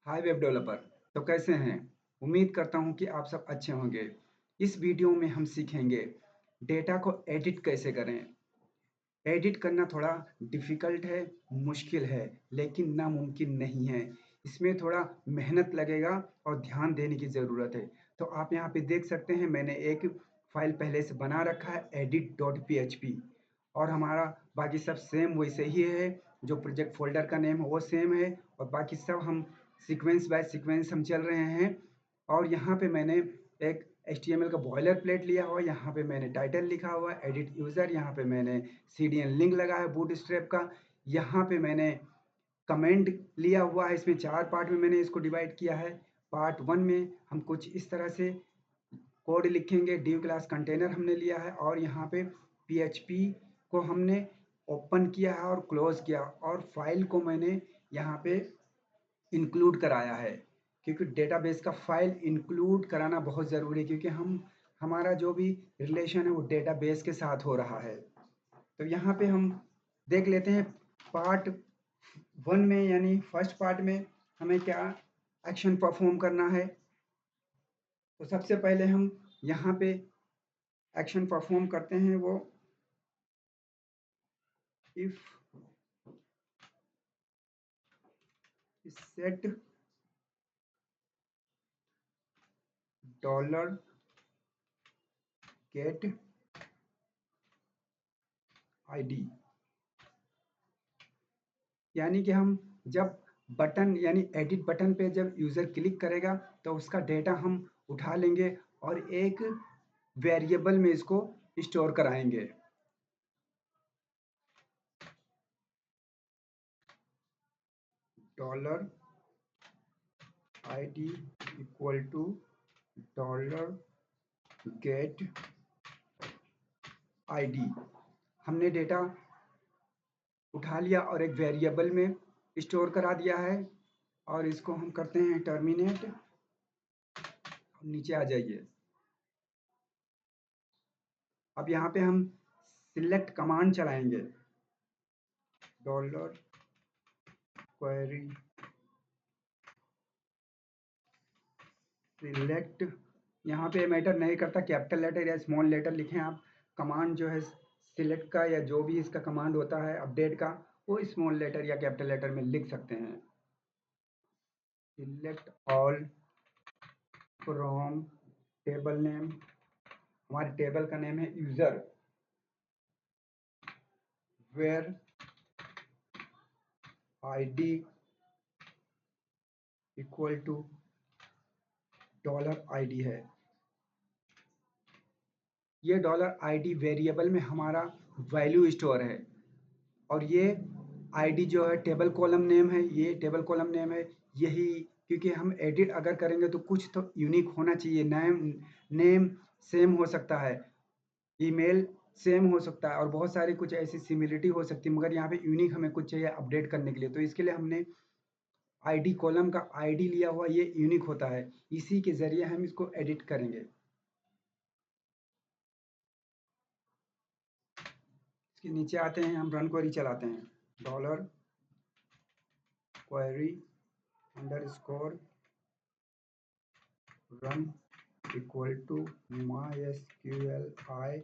हाय web developer. तो कैसे हैं? उम्मीद करता हूँ कि आप सब अच्छे होंगे। इस वीडियो में हम सीखेंगे डेटा को एडिट कैसे करें। एडिट करना थोड़ा डिफ़िकल्ट है, मुश्किल है, लेकिन नामुमकिन नहीं है। इसमें थोड़ा मेहनत लगेगा और ध्यान देने की ज़रूरत है। तो आप यहाँ पे देख सकते हैं मैंने एक फ़ाइल पहले से बना रखा है edit.php और हमारा बाकी सब सेम वैसे ही है। जो प्रोजेक्ट फ़ोल्डर का नेम है वो सेम है और बाकी सब हम सीक्वेंस बाय सीक्वेंस हम चल रहे हैं। और यहाँ पे मैंने एक HTML का बॉयलर प्लेट लिया हुआ है। यहाँ पे मैंने टाइटल लिखा हुआ है एडिट यूज़र। यहाँ पे मैंने CDN लिंक लगा है बूटस्ट्रैप का। यहाँ पे मैंने कमेंट लिया हुआ है। इसमें 4 पार्ट में मैंने इसको डिवाइड किया है। पार्ट 1 में हम कुछ इस तरह से कोड लिखेंगे। div क्लास कंटेनर हमने लिया है और यहाँ पे PHP को हमने ओपन किया है और क्लोज किया और फाइल को मैंने यहाँ पे इंक्लूड कराया है, क्योंकि डेटाबेस का फाइल इंक्लूड कराना बहुत ज़रूरी है, क्योंकि हमारा जो भी रिलेशन है वो डेटाबेस के साथ हो रहा है। तो यहाँ पे हम देख लेते हैं पार्ट 1 में, यानी फर्स्ट पार्ट में हमें क्या एक्शन परफॉर्म करना है। तो सबसे पहले हम यहाँ पे एक्शन परफॉर्म करते हैं वो if set dollar get ID, यानी कि हम जब बटन यानी एडिट बटन पे जब यूज़र क्लिक करेगा तो उसका डेटा हम उठा लेंगे और एक वेरिएबल में इसको स्टोर कराएंगे। Dollar ID equal to dollar get ID. हमने डेटा उठा लिया और एक वेरिएबल में स्टोर करा दिया है और इसको हम करते हैं टर्मिनेट। नीचे आ जाइए। अब यहाँ पे हम सिलेक्ट कमांड चलाएंगे। डॉलर क्वेरी सिलेक्ट, यहाँ पे मैटर नहीं करता कैपिटल लेटर या स्मॉल लेटर लिखें आप। कमांड जो है सिलेक्ट का या जो भी इसका कमांड होता है अपडेट का, वो स्मॉल लेटर या कैपिटल लेटर में लिख सकते हैं। Select all from table name, हमारे टेबल का नेम है user, where ID equal to dollar ID है। ये डॉलर आईडी वेरिएबल में हमारा वैल्यू स्टोर है और ये आईडी जो है टेबल कॉलम नेम है, ये टेबल कॉलम नेम है यही, क्योंकि हम एडिट अगर करेंगे तो कुछ तो यूनिक होना चाहिए। नेम सेम हो सकता है, ईमेल सेम हो सकता है और बहुत सारी कुछ ऐसी सिमिलरिटी हो सकती है, मगर यहाँ पे यूनिक हमें कुछ चाहिए अपडेट करने के लिए। तो इसके लिए हमने आईडी कॉलम का आईडी लिया हुआ, ये यूनिक होता है, इसी के ज़रिए हम इसको एडिट करेंगे। इसके नीचे आते हैं, हम रन क्वेरी चलाते हैं। Dollar query underscore run equal to mysqli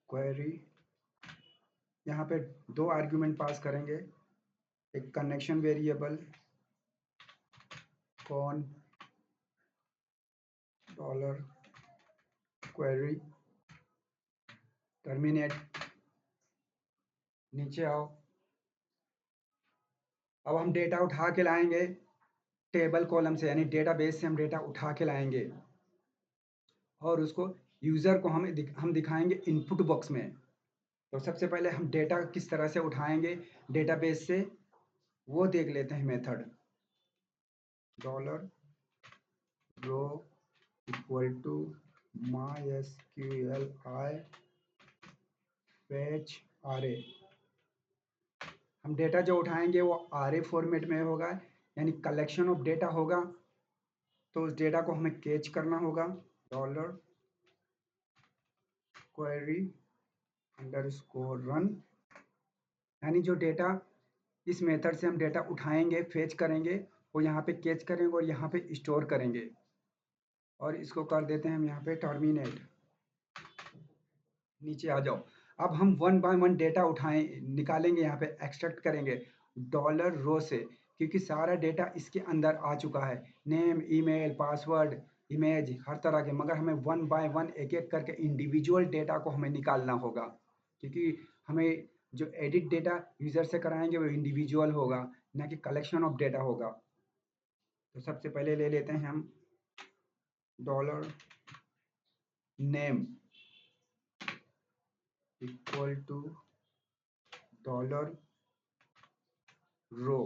query। यहाँ पे 2 आर्ग्यूमेंट पास करेंगे, एक कनेक्शन वेरिएबल कौन डॉलर क्वेरी टर्मिनेट। नीचे आओ। अब हम डेटा उठा के लाएंगे टेबल कॉलम से, यानी डेटाबेस से हम डेटा उठा के लाएंगे और उसको यूज़र को हम दिखाएंगे इनपुट बॉक्स में। तो सबसे पहले हम डेटा किस तरह से उठाएंगे डेटाबेस से, वो देख लेते हैं method. Dollar row equal to mysqli fetch array। हम डेटा जो उठाएंगे वो array फॉर्मेट में होगा, यानी कलेक्शन ऑफ डेटा होगा। तो उस डेटा को हमें कैच करना होगा। डॉलर क्वेरी अंडरस्कोर रन, यानी जो डेटा इस मेथड से हम डेटा उठाएंगे, फेच करेंगे और यहाँ पे कैच करेंगे और यहाँ पे स्टोर करेंगे। और इसको कर देते हैं हम यहाँ पे टर्मिनेट। नीचे आ जाओ। अब हम वन बाय वन डेटा उठाएं, निकालेंगे, यहाँ पे एक्सट्रैक्ट करेंगे डॉलर रो से, क्योंकि सारा डेटा इसके अंदर आ चुका है, नेम, ईमेल, पासवर्ड, इमेज, हर तरह के। मगर हमें वन बाय वन एक एक करके इंडिविजुअल डेटा को हमें निकालना होगा, क्योंकि हमें जो एडिट डेटा यूजर से कराएंगे वो इंडिविजुअल होगा, ना कि कलेक्शन ऑफ डेटा होगा। तो सबसे पहले ले लेते हैं हम dollar name equal to dollar row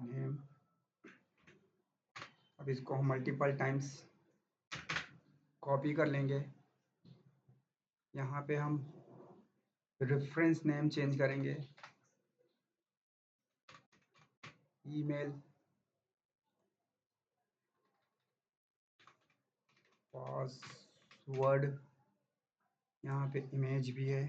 name. अब इसको हम मल्टीपल टाइम्स कॉपी कर लेंगे। यहाँ पे हम रेफरेंस नेम चेंज करेंगे, ईमेल, पासवर्ड, यहाँ पे इमेज भी है।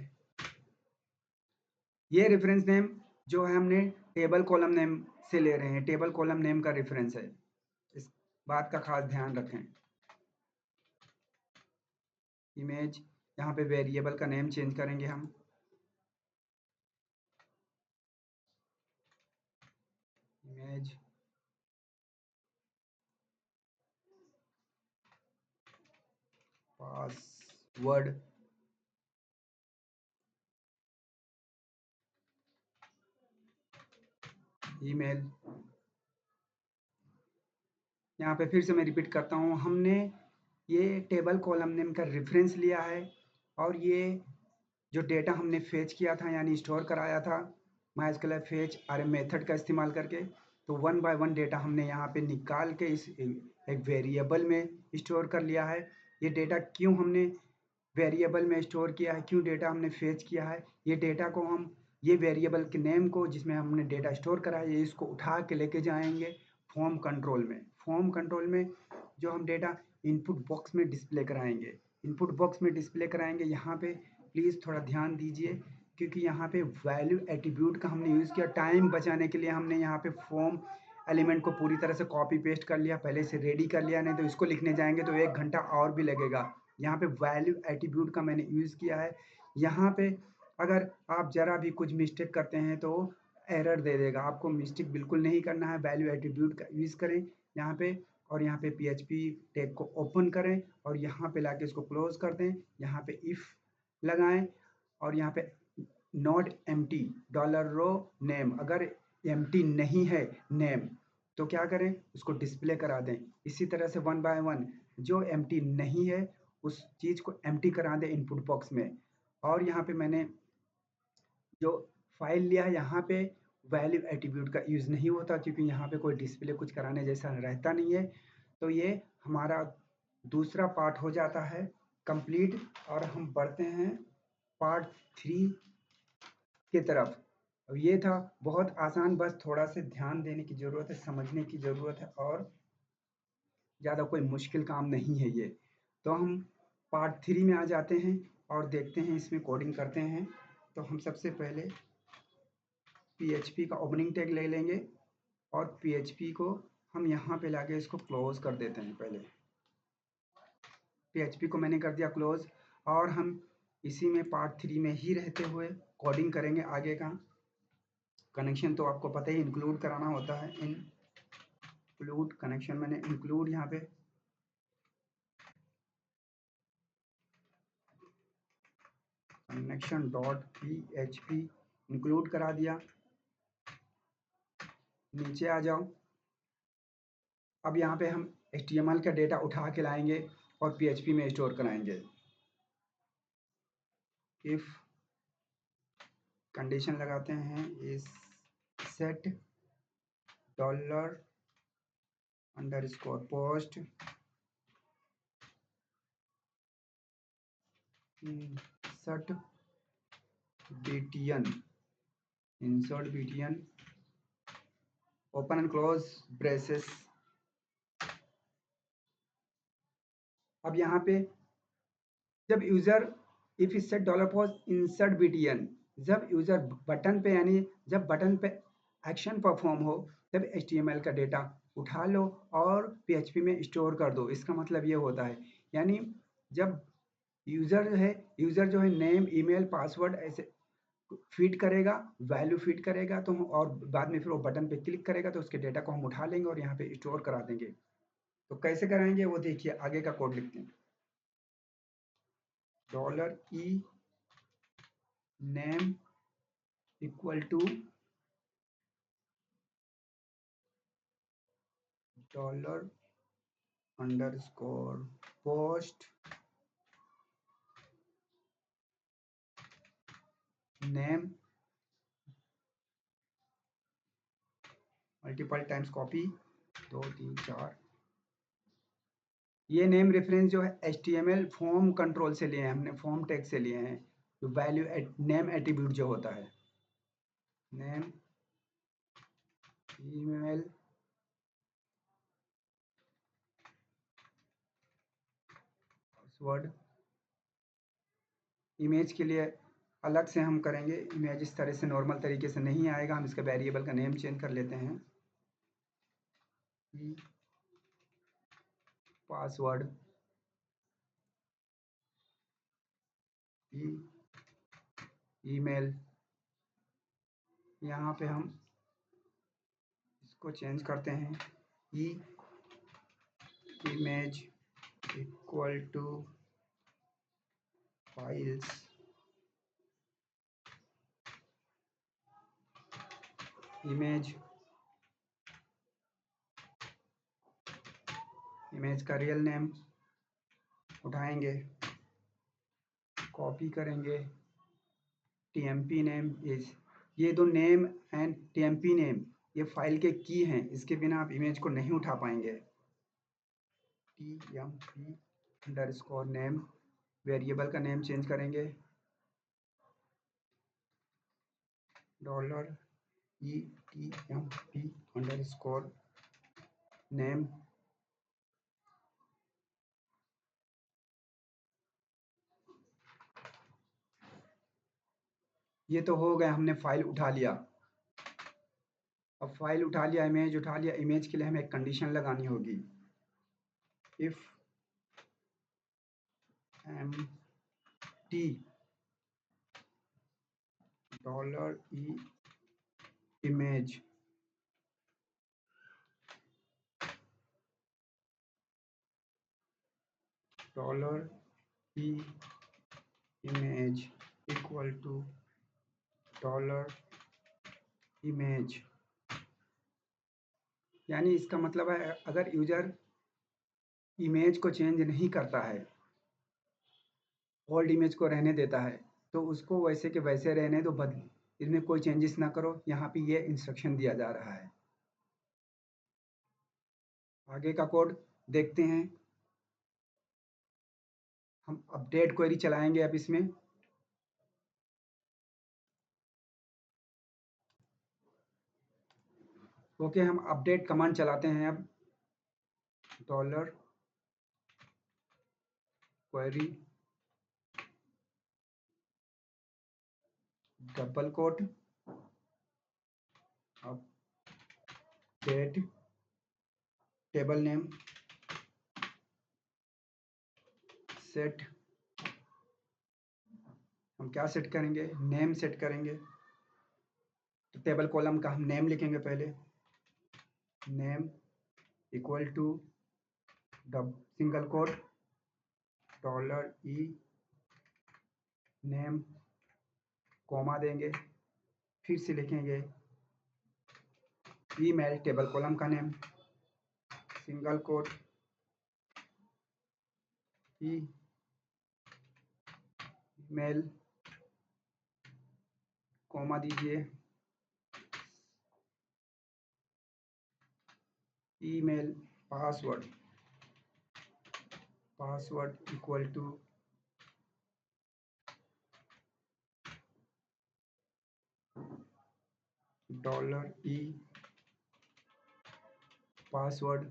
ये रेफरेंस नेम जो है हमने टेबल कॉलम नेम से ले रहे हैं, टेबल कॉलम नेम का रेफरेंस है, इस बात का खास ध्यान रखें। इमेज, यहाँ पे वेरिएबल का नेम चेंज करेंगे हम, इमेज, पासवर्ड, ईमेल। यहाँ पे फिर से मैं रिपीट करता हूँ, हमने ये टेबल कॉलम नेम का रेफरेंस लिया है और ये जो डेटा हमने फेच किया था यानी स्टोर कराया था माइस्क्ल फेच अरे मेथड का इस्तेमाल करके, तो वन बाय वन डेटा हमने यहाँ पे निकाल के इस एक वेरिएबल में स्टोर कर लिया है। ये डेटा क्यों हमने वेरिएबल में स्टोर किया है, क्यों डेटा हमने फेच किया है, ये डेटा को हम ये वेरिएबल के नेम को जिसमें हमने डेटा स्टोर करा है, ये इसको उठा के लेके जाएंगे फॉर्म कंट्रोल में। फॉर्म कंट्रोल में जो हम डेटा इनपुट बॉक्स में डिस्प्ले कराएंगे, इनपुट बॉक्स में डिस्प्ले कराएंगे। यहाँ पे प्लीज़ थोड़ा ध्यान दीजिए, क्योंकि यहाँ पे वैल्यू एट्रीब्यूट का हमने यूज़ किया। टाइम बचाने के लिए हमने यहाँ पे फॉर्म एलिमेंट को पूरी तरह से कॉपी पेस्ट कर लिया, पहले से रेडी कर लिया, नहीं तो इसको लिखने जाएंगे तो 1 घंटा और भी लगेगा। यहाँ पे वैल्यू एट्रीब्यूट का मैंने यूज़ किया है। यहाँ पे अगर आप ज़रा भी कुछ मिस्टेक करते हैं तो एरर दे देगा, आपको मिस्टेक बिल्कुल नहीं करना है, वैल्यू एट्रीब्यूट का यूज़ करें यहाँ पे। और यहाँ पे PHP टैग को ओपन करें और यहाँ पे लाके इसको क्लोज कर दें, यहाँ पे इफ़ लगाएं और यहाँ पे not empty dollar row name, अगर एम्प्टी नहीं है नेम तो क्या करें, उसको डिस्प्ले करा दें। इसी तरह से वन बाय वन जो एम्प्टी नहीं है उस चीज़ को एम्प्टी करा दें इनपुट बॉक्स में। और यहाँ पे मैंने जो फाइल लिया है यहाँ पे वैल्यू एट्रीब्यूट का यूज़ नहीं होता, क्योंकि यहाँ पे कोई डिस्प्ले कुछ कराने जैसा रहता नहीं है। तो ये हमारा दूसरा पार्ट हो जाता है कंप्लीट और हम बढ़ते हैं पार्ट 3 की तरफ। अब ये था बहुत आसान, बस थोड़ा सा ध्यान देने की ज़रूरत है, समझने की ज़रूरत है, और ज़्यादा कोई मुश्किल काम नहीं है ये। तो हम पार्ट 3 में आ जाते हैं और देखते हैं, इसमें कोडिंग करते हैं। तो हम सबसे पहले PHP का ओपनिंग टैग ले लेंगे और PHP को हम यहाँ पे लाके इसको क्लोज कर देते हैं। पहले PHP को मैंने कर दिया क्लोज और हम इसी में पार्ट 3 में ही रहते हुए कोडिंग करेंगे आगे का। कनेक्शन तो आपको पता ही इंक्लूड कराना होता है, इंक्लूड कनेक्शन मैंने इंक्लूड यहाँ पे कनेक्शन डॉट PHP इंक्लूड करा दिया। नीचे आ जाओ। अब यहाँ पे हम HTML का डेटा उठा के लाएंगे और PHP में स्टोर कराएंगे। इफ कंडीशन लगाते हैं इस set dollar underscore post insert btn, insert btn open and close braces. अब यहाँ पे जब user if is set dollar post insert btn जब यूज़र बटन पे यानी जब बटन पे एक्शन परफॉर्म हो तब एचटीएमएल का डेटा उठा लो और पीएचपी में स्टोर कर दो। इसका मतलब ये होता है यानी जब यूज़र जो है नेम ईमेल पासवर्ड ऐसे फीड करेगा, वैल्यू फीड करेगा तो हम और बाद में फिर वो बटन पे क्लिक करेगा तो उसके डेटा को हम उठा लेंगे और यहाँ पे स्टोर करा देंगे। तो कैसे कराएंगे वो देखिए, आगे का कोड लिखते हैं। $e name equal to $_post name multiple times copy 2 3 4। ये नेम रेफरेंस जो है एचटीएमएल फॉर्म कंट्रोल से लिए हैं, हमने फॉर्म टैग से लिए हैं। तो वैल्यू नेम एट्रीब्यूट जो होता है, नेम ईमेल पासवर्ड। इमेज के लिए अलग से हम करेंगे, इमेज इस तरह से नॉर्मल तरीके से नहीं आएगा, हम इसका वेरिएबल का नेम चेंज कर लेते हैं। पासवर्ड ईमेल, यहाँ पे हम इसको चेंज करते हैं, e image equal to files image का रियल नेम उठाएंगे, कॉपी करेंगे, टीएमपी नेम इज, ये दो नेम एंड टीएमपी नेम ये फाइल के की हैं, इसके बिना आप इमेज को नहीं उठा पाएंगे। टीएमपी अंडरस्कोर नेम, वेरिएबल का नेम चेंज करेंगे, $ETMP अंडरस्कोर नेम। ये तो हो गया, हमने फाइल उठा लिया। अब फाइल उठा लिया, इमेज उठा लिया, इमेज के लिए हमें एक कंडीशन लगानी होगी, if empty $e image $e image equal to $image, यानी इसका मतलब है अगर यूजर इमेज को चेंज नहीं करता है, ओल्ड इमेज को रहने देता है, तो उसको वैसे के वैसे रहने दो, इसमें कोई चेंजेस ना करो। यहाँ पे ये इंस्ट्रक्शन दिया जा रहा है। आगे का कोड देखते हैं। हम अपडेट क्वेरी चलाएंगे अब इसमें। ओके, हम अपडेट कमांड चलाते हैं अब। $query double quote update table name set, हम क्या सेट करेंगे, नेम सेट करेंगे। तो टेबल कॉलम का हम नेम लिखेंगे पहले, name equal to single quote $e name, comma देंगे, फिर से लिखेंगे ईमेल टेबल कॉलम का name, single quote email, comma दीजिए, email password equal to $e password.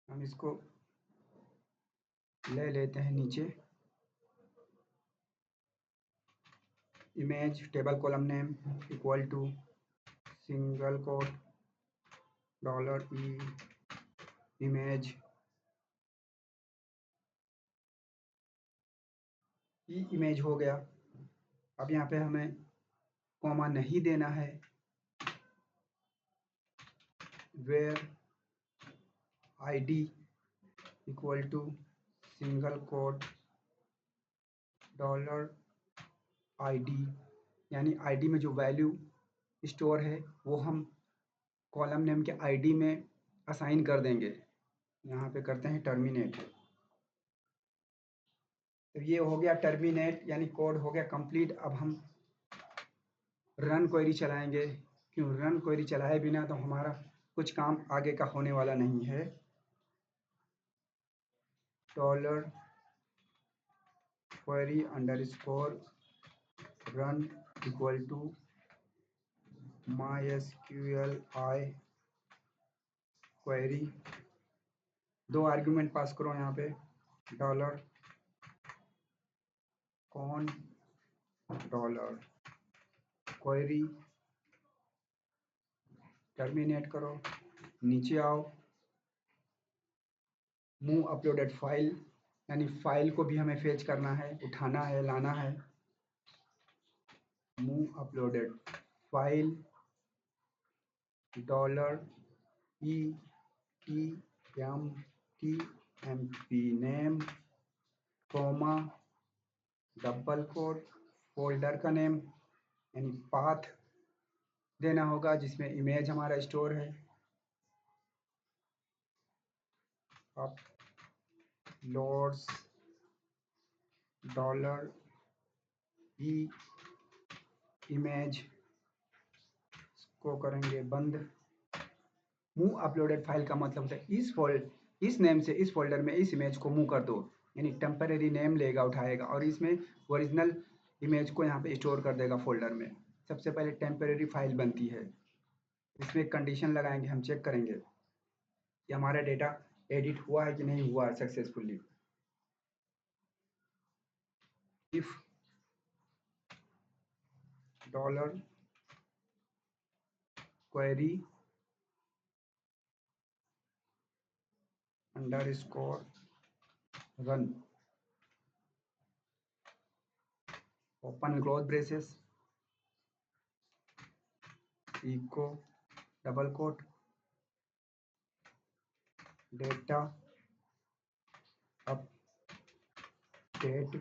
हम इसको ले लेते हैं नीचे, image table column name equal to single quote dollar e image e image हो गया। अब यहाँ पे हमें कॉमा नहीं देना है। Where ID equal to single quote dollar ID, यानी आईडी में जो वैल्यू स्टोर है वो हम कॉलम नेम के आईडी में असाइन कर देंगे। यहाँ पे करते हैं टर्मिनेट। तो ये हो गया टर्मिनेट, यानी कोड हो गया कंप्लीट। अब हम रन क्वेरी चलाएंगे। क्यों रन क्वेरी चलाए बिना तो हमारा कुछ काम आगे का होने वाला नहीं है। Dollar query underscore run equal to MySQL query. 2 argument pass करो यहाँ पे, डॉलर कौन डॉलर क्वेरी, टर्मिनेट करो, नीचे आओ, मूव अपलोडेड फाइल, यानी फाइल को भी हमें फेच करना है, उठाना है, लाना है। Move uploaded file dollar E T M T M P name comma double quote folder का नेम, यानी पाथ देना होगा जिसमें इमेज हमारा स्टोर है। अपलोड्स डॉलर ई इमेज को करेंगे बंद। मूव अपलोडेड फाइल का मतलब है इस नेम से इस फोल्डर में इस इमेज को मूव कर दो, यानी टेम्परेरी नेम लेगा, उठाएगा और इसमें ओरिजिनल इमेज को यहाँ पे स्टोर कर देगा फोल्डर में। सबसे पहले टेम्परेरी फाइल बनती है, इसमें कंडीशन लगाएंगे, हम चेक करेंगे कि हमारा डेटा एडिट हुआ है कि नहीं हुआ है successfully. If dollar query underscore run open close braces echo double quote data update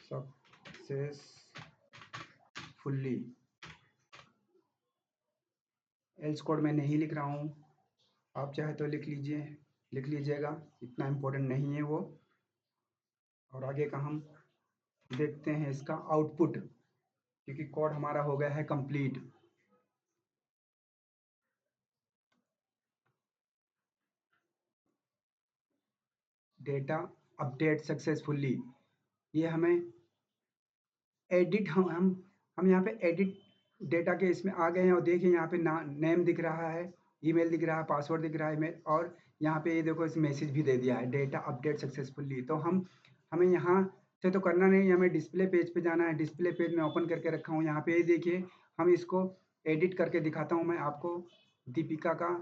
successfully. Else code मैं नहीं लिख रहा हूँ, आप चाहे तो लिख लीजिएगा, इतना इम्पोर्टेंट नहीं है वो। और आगे का हम देखते हैं इसका आउटपुट, क्योंकि कोड हमारा हो गया है कंप्लीट। डेटा अपडेट सक्सेसफुली, ये हमें एडिट हम यहाँ पे एडिट डेटा के इसमें आ गए हैं। और देखिए यहाँ पे नेम दिख रहा है, ईमेल दिख रहा है, पासवर्ड दिख रहा है ईमेल, और यहाँ पे ये देखो इस मैसेज भी दे दिया है डेटा अपडेट सक्सेसफुली। तो हमें यहाँ से तो करना नहीं, हमें डिस्प्ले पेज पे जाना है। डिस्प्ले पेज में ओपन करके रखा हूँ, यहाँ पे ये देखिए हम इसको एडिट करके दिखाता हूँ मैं आपको। दीपिका का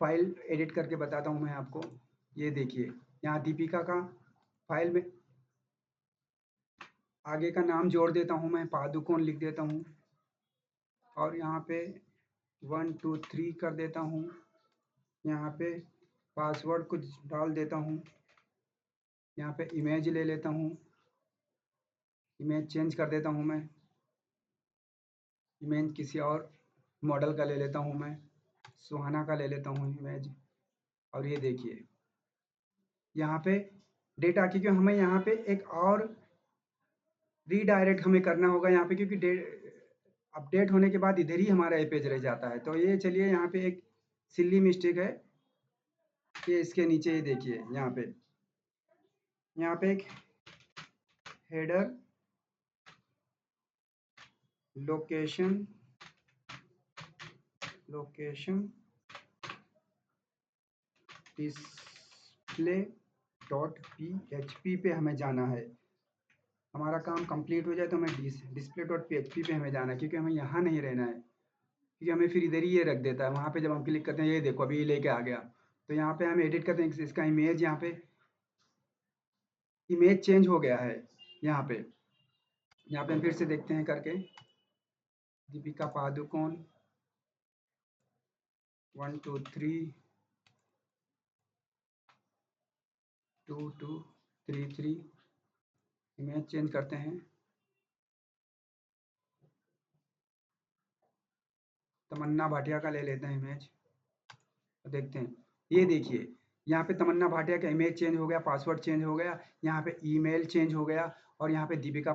फाइल एडिट करके बताता हूँ मैं आपको। ये देखिए यहाँ दीपिका का फाइल में आगे का नाम जोड़ देता हूँ मैं, पादुकोण लिख देता हूँ, और यहाँ पे 1 2 3 कर देता हूँ। यहाँ पे पासवर्ड कुछ डाल देता हूँ। यहाँ पे इमेज ले लेता हूँ, इमेज चेंज कर देता हूँ मैं, इमेज किसी और मॉडल का ले लेता हूँ मैं, सुहाना का ले लेता हूँ इमेज। और ये देखिए यहाँ पे डेटा, क्योंकि हमें यहाँ पे एक और रीडायरेक्ट हमें करना होगा यहाँ पे, क्योंकि अपडेट होने के बाद इधर ही हमारा ये पेज रह जाता है। तो ये चलिए यहाँ पे एक सिली मिस्टेक है कि इसके नीचे ये देखिए यहाँ पे एक header location display dot PHP पे हमें जाना है। हमारा काम कंप्लीट हो जाए तो हमें डिस्प्ले डॉट पीएचपी पे हमें जाना है, क्योंकि हमें यहाँ नहीं रहना है, क्योंकि हमें फिर इधर ही ये रख देता है। वहाँ पे जब हम क्लिक करते हैं, ये देखो अभी ये लेके आ गया। तो यहाँ पे हम एडिट करते हैं, इसका इमेज यहाँ पे इमेज चेंज हो गया है। यहाँ पे हम फिर से देखते हैं करके, दीपिका पादुकोण 1 2 3 2 2 3 3 इमेज चेंज करते हैं। तमन्ना भाटिया का ले लेते हैं इमेज, देखते हैं। ये देखिए, यहाँ पे तमन्ना भाटिया का इमेज चेंज हो गया, पासवर्ड चेंज हो गया, यहाँ पे ईमेल चेंज हो गया, और यहाँ पे दीपिका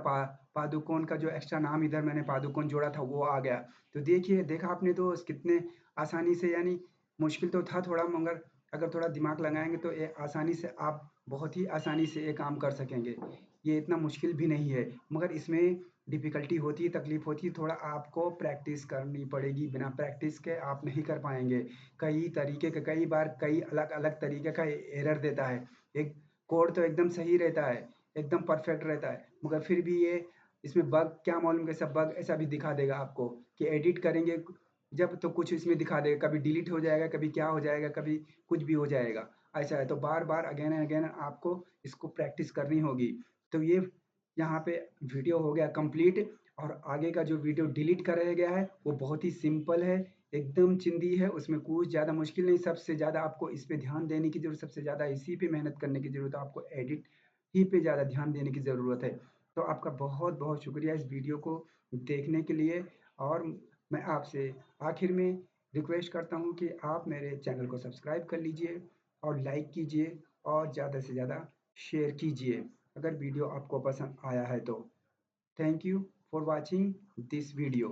पादुकोण का जो एक्स्ट्रा नाम इधर मैंने पादुकोण जोड़ा था वो आ गया। तो देखिए, देखा आपने तो कितने आसानी से, यानी मुश्किल तो था थोड़ा, मगर अगर थोड़ा दिमाग लगाएंगे तो ये आसानी से आप बहुत ही आसानी से ये काम कर सकेंगे। ये इतना मुश्किल भी नहीं है, मगर इसमें डिफ़िकल्टी होती है, तकलीफ़ होती है, थोड़ा आपको प्रैक्टिस करनी पड़ेगी। बिना प्रैक्टिस के आप नहीं कर पाएँगे। कई तरीके के, कई बार कई अलग-अलग तरीके का एरर देता है। एक कोड तो एकदम सही रहता है, एकदम परफेक्ट रहता है, मगर फिर भी ये इसमें बग, क्या मालूम कैसा बग ऐसा भी दिखा देगा आपको कि एडिट करेंगे जब तो कुछ इसमें दिखा देगा, कभी डिलीट हो जाएगा, कभी क्या हो जाएगा, कभी कुछ भी हो जाएगा। ऐसा है, तो बार-बार अगेन एंड अगेन आपको इसको प्रैक्टिस करनी होगी। तो ये यहाँ पे वीडियो हो गया कंप्लीट, और आगे का जो वीडियो डिलीट कराया गया है वो बहुत ही सिंपल है, एकदम चिंदी है, उसमें कुछ ज़्यादा मुश्किल नहीं। सबसे ज़्यादा आपको इस पे ध्यान देने की ज़रूरत, सबसे ज़्यादा इसी पे मेहनत करने की ज़रूरत है, आपको एडिट ही पे ज़्यादा ध्यान देने की ज़रूरत है। तो आपका बहुत-बहुत शुक्रिया इस वीडियो को देखने के लिए, और मैं आपसे आखिर में रिक्वेस्ट करता हूँ कि आप मेरे चैनल को सब्सक्राइब कर लीजिए, और लाइक कीजिए, और ज़्यादा से ज़्यादा शेयर कीजिए, अगर वीडियो आपको पसंद आया है तो। Thank you for watching this video.